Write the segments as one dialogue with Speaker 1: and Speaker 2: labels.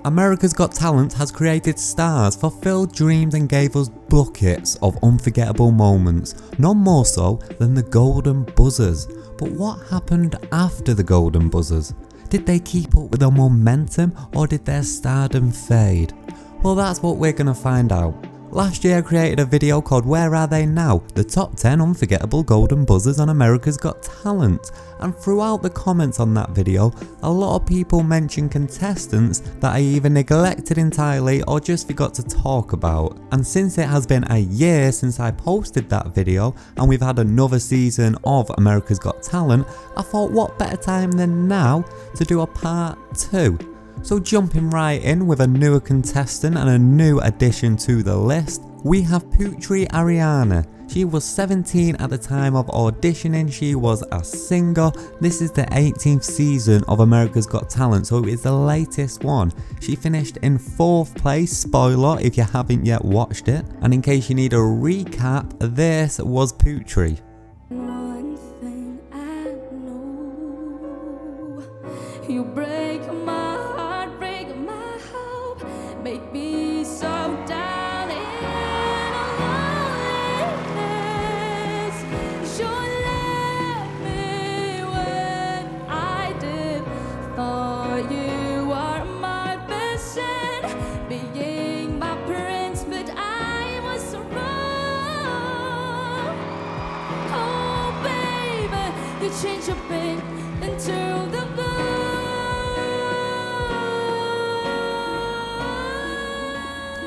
Speaker 1: America's Got Talent has created stars, fulfilled dreams and gave us buckets of unforgettable moments, none more so than the golden buzzers. But what happened after the golden buzzers? Did they keep up with the momentum or did their stardom fade? Well, that's what we're going to find out. Last year I created a video called Where Are They Now? The top 10 unforgettable golden buzzers on America's Got Talent. And throughout the comments on that video, a lot of people mentioned contestants that I either neglected entirely or just forgot to talk about. And since it has been a year since I posted that video and we've had another season of America's Got Talent, I thought what better time than now to do a part 2. So jumping right in with a newer contestant and a new addition to the list, we have Putri Ariani. She was 17 at the time of auditioning, she was a singer. This is the 18th season of America's Got Talent, so it's the latest one. She finished in 4th place, spoiler if you haven't yet watched it. And in case you need a recap, this was Putri.
Speaker 2: One thing I know, you break my heart, break my hope, make me so down in loneliness. You left me when I did, thought you were my best friend, being my prince, but I was wrong. Oh baby, you changed your pain into the blue.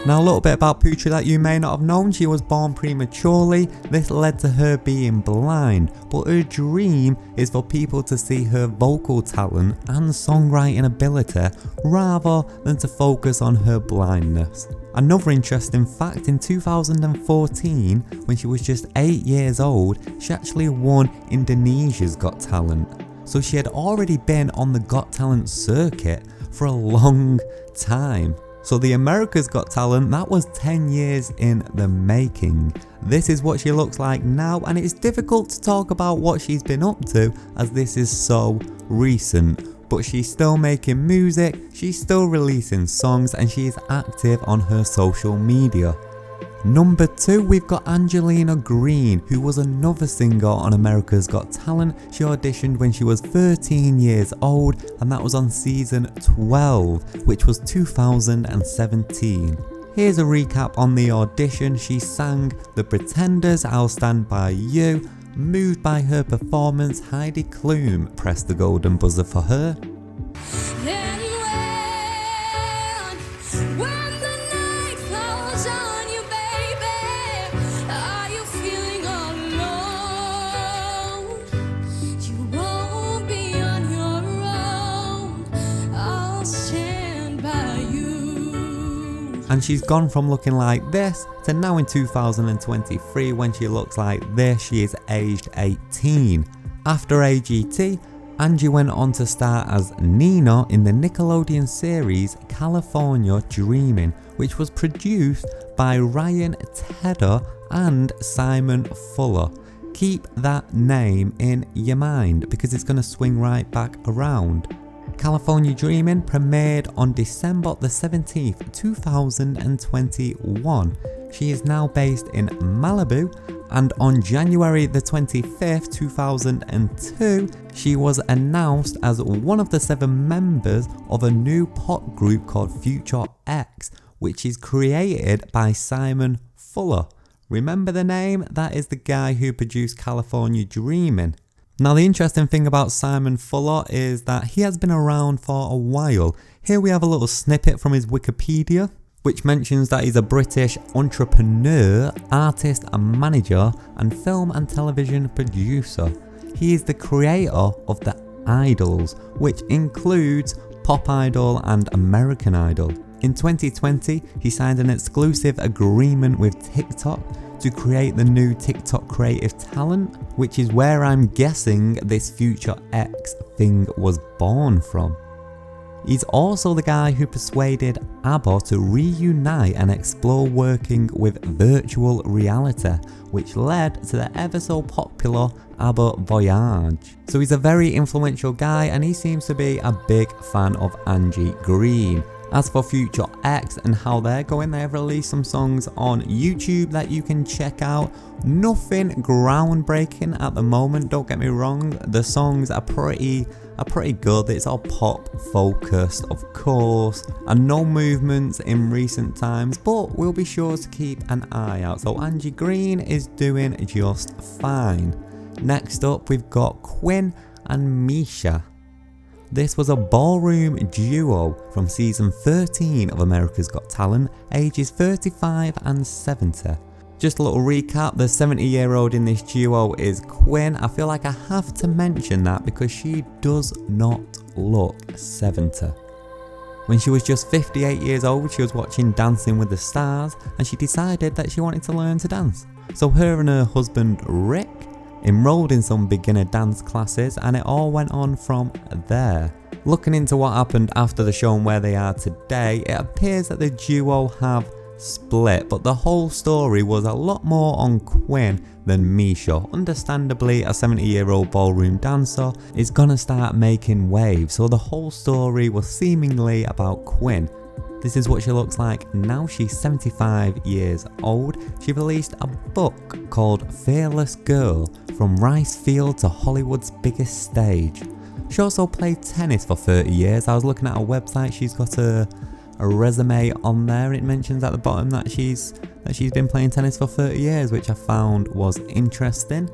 Speaker 1: Now a little bit about Putri that you may not have known. She was born prematurely. This led to her being blind, but her dream is for people to see her vocal talent and songwriting ability rather than to focus on her blindness. Another interesting fact, in 2014, when she was just 8 years old, she actually won Indonesia's Got Talent. So she had already been on the Got Talent circuit for a long time. So the America's Got Talent, that was 10 years in the making. This is what she looks like now, and it's difficult to talk about what she's been up to as this is so recent. But she's still making music, she's still releasing songs, and she is active on her social media. Number 2, we've got Angelina Green, who was another singer on America's Got Talent. She auditioned when she was 13 years old, and that was on season 12, which was 2017. Here's a recap on the audition. She sang The Pretenders, I'll Stand By You. Moved by her performance, Heidi Klum pressed the golden buzzer for her.
Speaker 2: When the night falls on you, baby, are you feeling alone? You won't be on your own, I'll stand by you.
Speaker 1: And she's gone from looking like this to now in 2023 when she looks like this. She is aged 18. After AGT, Angie went on to star as Nina in the Nickelodeon series California Dreamin', which was produced by Ryan Tedder and Simon Fuller. Keep that name in your mind because it's going to swing right back around. California Dreamin' premiered on December the 17th, 2021. She is now based in Malibu, and on January the 25th, 2002, she was announced as one of the 7 members of a new pop group called Future X, which is created by Simon Fuller. Remember the name? That is the guy who produced California Dreamin'. Now the interesting thing about Simon Fuller is that he has been around for a while. Here we have a little snippet from his Wikipedia, which mentions that he's a British entrepreneur, artist and manager, and film and television producer. He is the creator of the Idols, which includes Pop Idol and American Idol. In 2020, he signed an exclusive agreement with TikTok to create the new TikTok creative talent, which is where I'm guessing this Future X thing was born from. He's also the guy who persuaded ABBA to reunite and explore working with virtual reality, which led to the ever so popular ABBA Voyage. So he's a very influential guy and he seems to be a big fan of Angie Green. As for Future X and how they're going, they have released some songs on YouTube that you can check out. Nothing groundbreaking at the moment, don't get me wrong. The songs are pretty good. It's all pop focused, of course, and no movements in recent times, but we'll be sure to keep an eye out. So Angie Green is doing just fine. Next up, we've got Quin and Misha. This was a ballroom duo from season 13 of America's Got Talent, ages 35 and 70. Just a little recap, the 70-year-old in this duo is Quin. I feel like I have to mention that because she does not look 70. When she was just 58 years old, she was watching Dancing with the Stars and she decided that she wanted to learn to dance. So her and her husband Rick enrolled in some beginner dance classes and it all went on from there. Looking into what happened after the show and where they are today, it appears that the duo have split, but the whole story was a lot more on Quin than Misha. Understandably, a 70-year-old ballroom dancer is gonna start making waves, so the whole story was seemingly about Quin. This is what she looks like now. She's 75 years old. She released a book called Fearless Girl, From Rice Field to Hollywood's Biggest Stage. She also played tennis for 30 years. I was looking at her website, she's got a resume on there and it mentions at the bottom that she's been playing tennis for 30 years, which I found was interesting.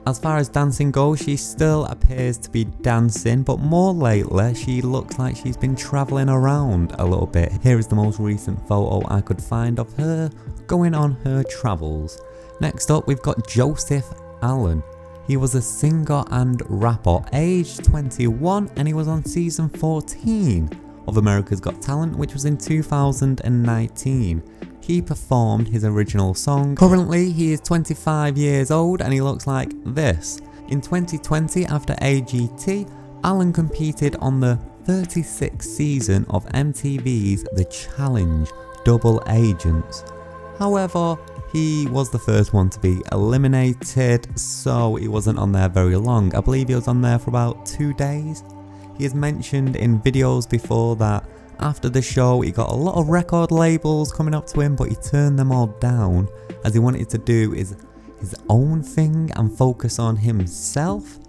Speaker 1: As far as dancing goes, she still appears to be dancing, but more lately she looks like she's been travelling around a little bit. Here is the most recent photo I could find of her going on her travels. Next up, we've got Joseph Allen. He was a singer and rapper, aged 21, and he was on season 14 of America's Got Talent, which was in 2019. He performed his original song. Currently, he is 25 years old and he looks like this. In 2020, after AGT, Allen competed on the 36th season of MTV's The Challenge Double Agents. However, he was the first one to be eliminated, so he wasn't on there very long. I believe he was on there for about 2 days. He has mentioned in videos before that after the show he got a lot of record labels coming up to him, but he turned them all down as he wanted to do his own thing and focus on himself.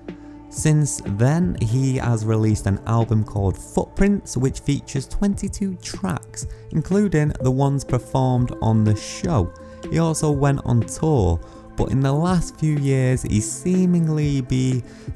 Speaker 1: Since then, he has released an album called Footprints, which features 22 tracks, including the ones performed on the show. He also went on tour, but in the last few years he seemingly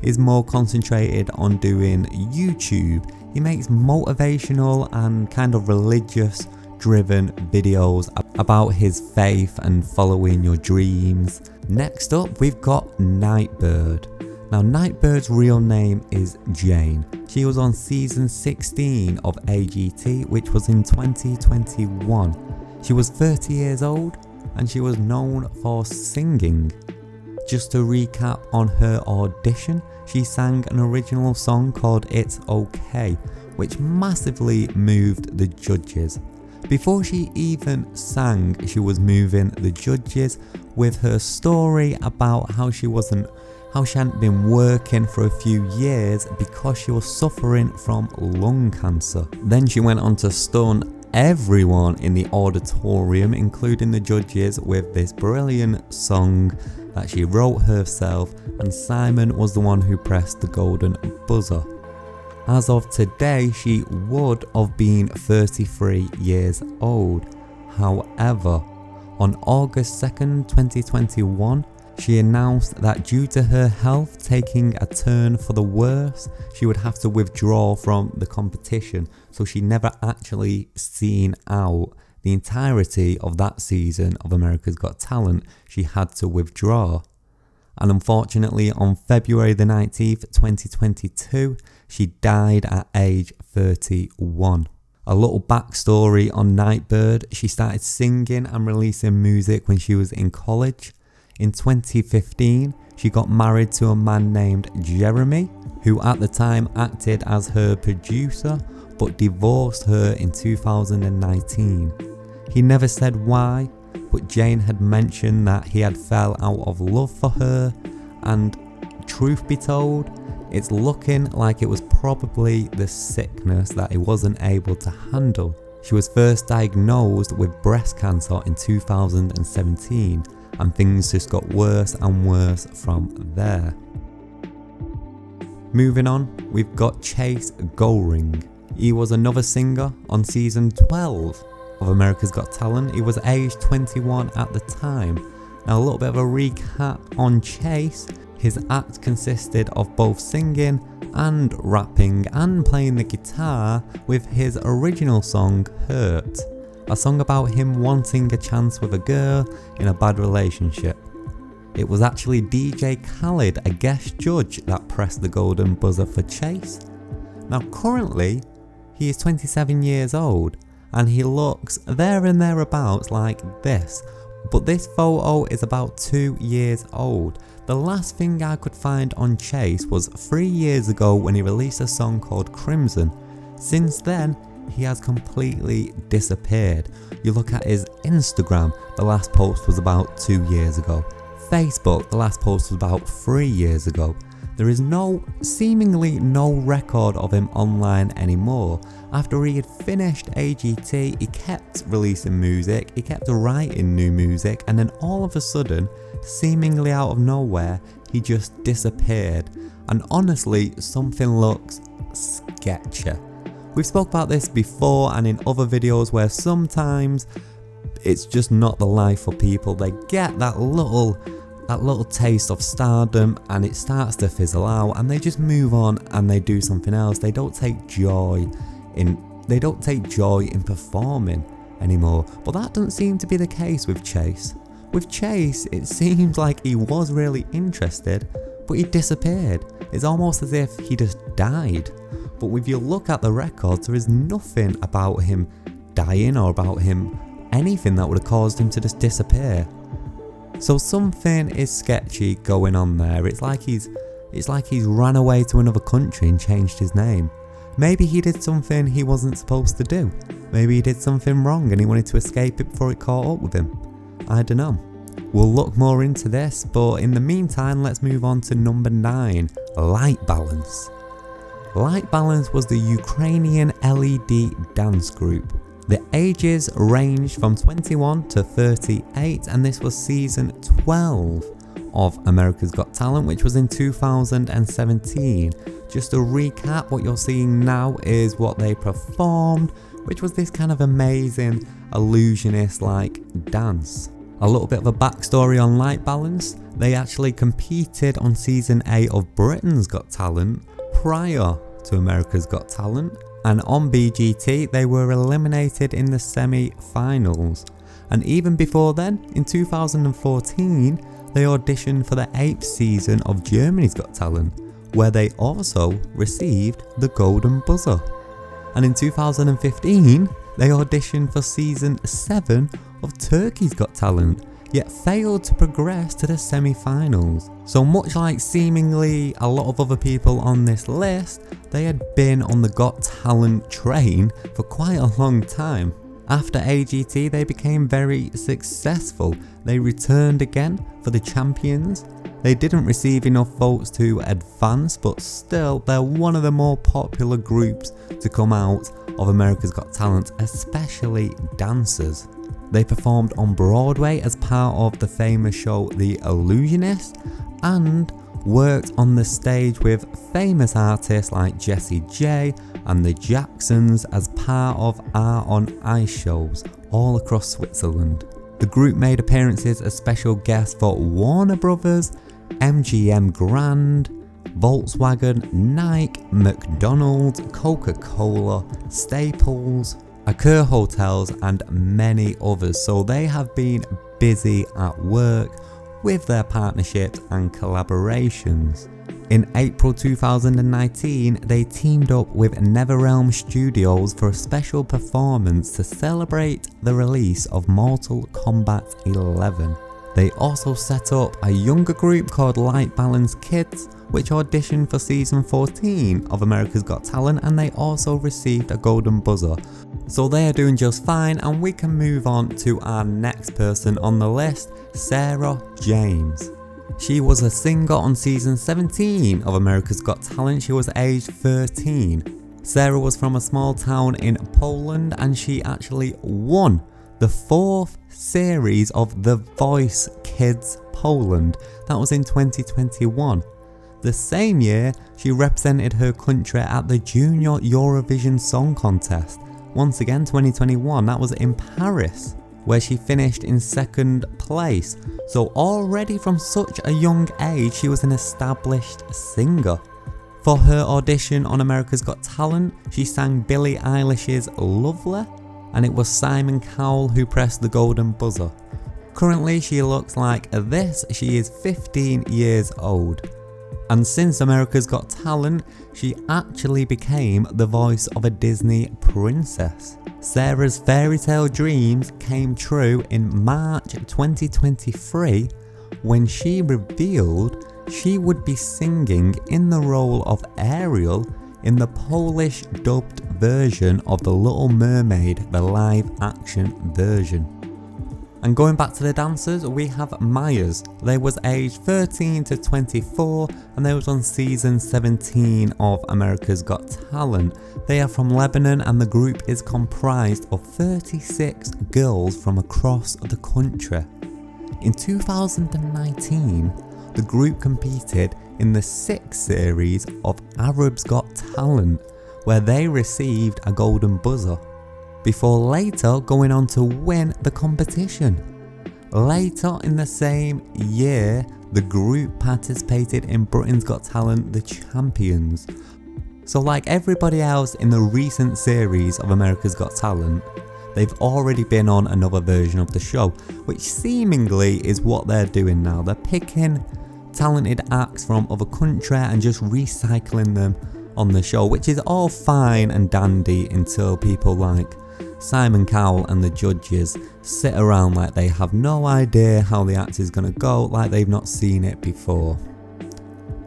Speaker 1: is more concentrated on doing YouTube. He makes motivational and kind of religious driven videos about his faith and following your dreams. Next up, we've got Nightbirde. Now, Nightbirde's real name is Jane. She was on season 16 of AGT, which was in 2021. She was 30 years old and she was known for singing. Just to recap on her audition, she sang an original song called It's Okay, which massively moved the judges. Before she even sang, she was moving the judges with her story about how she hadn't been working for a few years because she was suffering from lung cancer. Then she went on to stun everyone in the auditorium, including the judges, with this brilliant song that she wrote herself, and Simon was the one who pressed the golden buzzer. As of today, she would have been 33 years old. However, on August 2nd, 2021, she announced that due to her health taking a turn for the worse, she would have to withdraw from the competition, so she never actually seen out the entirety of that season of America's Got Talent. She had to withdraw. And unfortunately, on February the 19th, 2022, she died at age 31. A little backstory on Nightbirde: she started singing and releasing music when she was in college. In 2015, she got married to a man named Jeremy, who at the time acted as her producer, but divorced her in 2019. He never said why, but Jane had mentioned that he had fell out of love for her, and truth be told, it's looking like it was probably the sickness that he wasn't able to handle. She was first diagnosed with breast cancer in 2017, and things just got worse and worse from there. Moving on, we've got Chase Goehring. He was another singer on season 12 of America's Got Talent. He was aged 21 at the time. Now, a little bit of a recap on Chase. His act consisted of both singing and rapping and playing the guitar with his original song Hurt, a song about him wanting a chance with a girl in a bad relationship. It was actually DJ Khaled, a guest judge, that pressed the golden buzzer for Chase. Now currently, he is 27 years old and he looks there and thereabouts like this, but this photo is about 2 years old. The last thing I could find on Chase was 3 years ago when he released a song called Crimson. Since then, he has completely disappeared. You look at his Instagram, the last post was about 2 years ago. Facebook, the last post was about 3 years ago. There is seemingly no record of him online anymore. After he had finished AGT, he kept releasing music, he kept writing new music, and then all of a sudden, seemingly out of nowhere, he just disappeared. And honestly, something looks sketchy. We've spoke about this before and in other videos where sometimes it's just not the life for people. They get that little taste of stardom and it starts to fizzle out and they just move on and they do something else. They don't take joy in performing anymore. But that doesn't seem to be the case with Chase. With Chase, it seems like he was really interested, but he disappeared. It's almost as if he just died. But if you look at the records, there is nothing about him dying or about him anything that would have caused him to just disappear. So something is sketchy going on there. It's like he's ran away to another country and changed his name. Maybe he did something he wasn't supposed to do. Maybe he did something wrong and he wanted to escape it before it caught up with him. I don't know. We'll look more into this, but in the meantime, let's move on to number 9, Light Balance. Light Balance was the Ukrainian LED dance group. The ages ranged from 21 to 38, and this was season 12 of America's Got Talent, which was in 2017. Just to recap, what you're seeing now is what they performed, which was this kind of amazing illusionist-like dance. A little bit of a backstory on Light Balance. They actually competed on season 8 of Britain's Got Talent prior to America's Got Talent, and on BGT they were eliminated in the semi-finals. And even before then, in 2014, they auditioned for the 8th season of Germany's Got Talent, where they also received the golden buzzer. And in 2015, they auditioned for season 7 of Turkey's Got Talent, yet failed to progress to the semi-finals. So much like seemingly a lot of other people on this list, they had been on the Got Talent train for quite a long time. After AGT, they became very successful. They returned again for the champions. They didn't receive enough votes to advance, but still they're one of the more popular groups to come out of America's Got Talent, especially dancers. They performed on Broadway as part of the famous show The Illusionist, and worked on the stage with famous artists like Jessie J and the Jacksons as part of Art on Ice shows all across Switzerland. The group made appearances as special guests for Warner Brothers, MGM Grand, Volkswagen, Nike, McDonald's, Coca-Cola, Staples, Accor Hotels and many others. So they have been busy at work with their partnerships and collaborations. In April 2019, they teamed up with NetherRealm Studios for a special performance to celebrate the release of Mortal Kombat 11. They also set up a younger group called Light Balance Kids, which auditioned for season 14 of America's Got Talent, and they also received a golden buzzer. So they are doing just fine, and we can move on to our next person on the list, Sara James. She was a singer on season 17 of America's Got Talent. She was aged 13. Sara was from a small town in Poland and she actually won the 4th series of The Voice Kids Poland. That was in 2021. The same year, she represented her country at the Junior Eurovision Song Contest. Once again, 2021, that was in Paris, where she finished in 2nd place. So already from such a young age, she was an established singer. For her audition on America's Got Talent, she sang Billie Eilish's Lovely, and it was Simon Cowell who pressed the golden buzzer. Currently, she looks like this. She is 15 years old. And since America's Got Talent, she actually became the voice of a Disney princess. Sara's fairy tale dreams came true in March 2023 when she revealed she would be singing in the role of Ariel in the Polish dubbed version of The Little Mermaid, the live action version. And going back to the dancers, we have Mayyas. They was aged 13 to 24 and they was on season 17 of America's Got Talent. They are from Lebanon and the group is comprised of 36 girls from across the country. In 2019, the group competed in the 6th series of Arab's Got Talent, where they received a golden buzzer, before later going on to win the competition. Later in the same year, the group participated in Britain's Got Talent, The Champions. So like everybody else in the recent series of America's Got Talent, they've already been on another version of the show, which seemingly is what they're doing now. They're picking talented acts from other countries and just recycling them on the show, which is all fine and dandy until people like Simon Cowell and the judges sit around like they have no idea how the act is going to go, like they've not seen it before.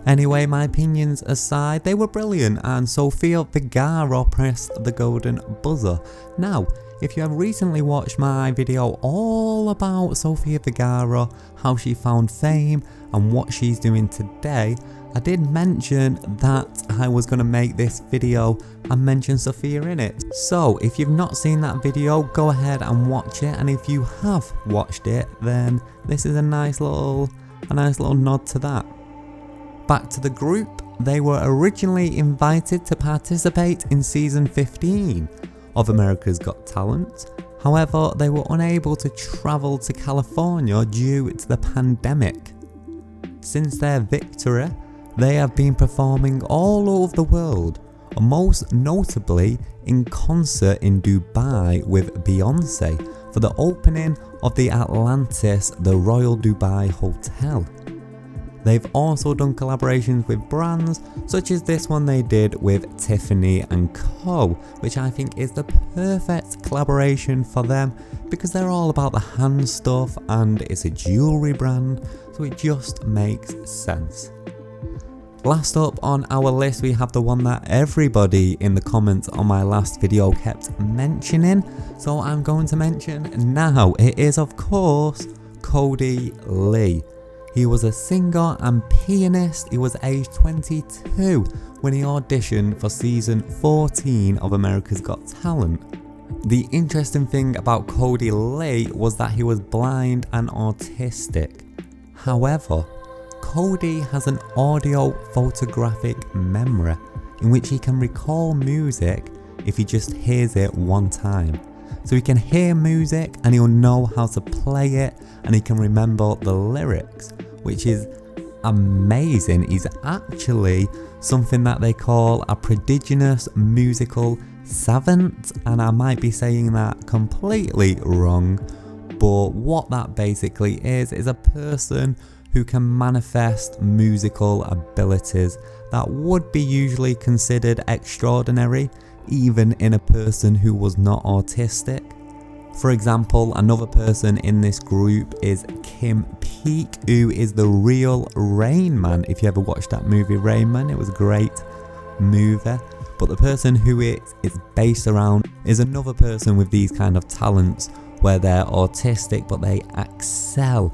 Speaker 1: Anyway, my opinions aside, they were brilliant and Sofia Vergara pressed the golden buzzer. Now, if you have recently watched my video all about Sofia Vergara, how she found fame and what she's doing today, I did mention that I was going to make this video and mention Sofia in it. So if you've not seen that video, go ahead and watch it, and if you have watched it, then this is a nice little nod to that. Back to the group, they were originally invited to participate in season 15 of America's Got Talent. However, they were unable to travel to California due to the pandemic. Since their victory, they have been performing all over the world, most notably in concert in Dubai with Beyonce for the opening of the Atlantis, the Royal Dubai Hotel. They've also done collaborations with brands such as this one they did with Tiffany & Co, which I think is the perfect collaboration for them because they're all about the hand stuff and it's a jewellery brand, so it just makes sense. Last up on our list, we have the one that everybody in the comments on my last video kept mentioning, so I'm going to mention now. It is of course Kodi Lee. He was a singer and pianist. He was aged 22 when he auditioned for season 14 of America's Got Talent. The interesting thing about Kodi Lee was that he was blind and autistic. However, Kodi has an audio photographic memory in which he can recall music if he just hears it one time. So he can hear music and he'll know how to play it and he can remember the lyrics, which is amazing. He's actually something that they call a prodigious musical savant, and I might be saying that completely wrong, but what that basically is a person who can manifest musical abilities that would be usually considered extraordinary even in a person who was not autistic. For example, another person in this group is Kim Peek, who is the real Rain Man. If you ever watched that movie Rain Man, it was a great movie. But the person who it's based around is another person with these kind of talents where they're autistic but they excel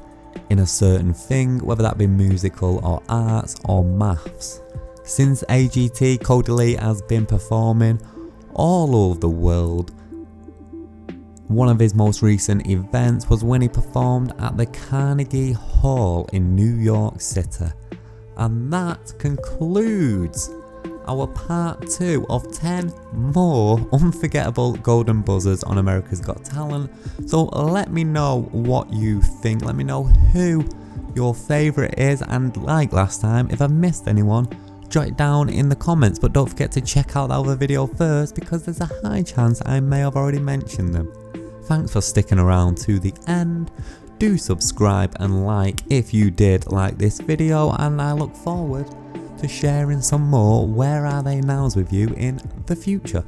Speaker 1: in a certain thing, whether that be musical or arts or maths. Since AGT, Kodi Lee has been performing all over the world. One of his most recent events was when he performed at the Carnegie Hall in New York City. And that concludes our part 2 of 10 more unforgettable golden buzzers on America's Got Talent. So let me know what you think, let me know who your favourite is, and like last time, if I missed anyone, jot it down in the comments, but don't forget to check out the other video first because there's a high chance I may have already mentioned them. Thanks for sticking around to the end. Do subscribe and like if you did like this video, and I look forward to sharing some more Where Are They Nows with you in the future.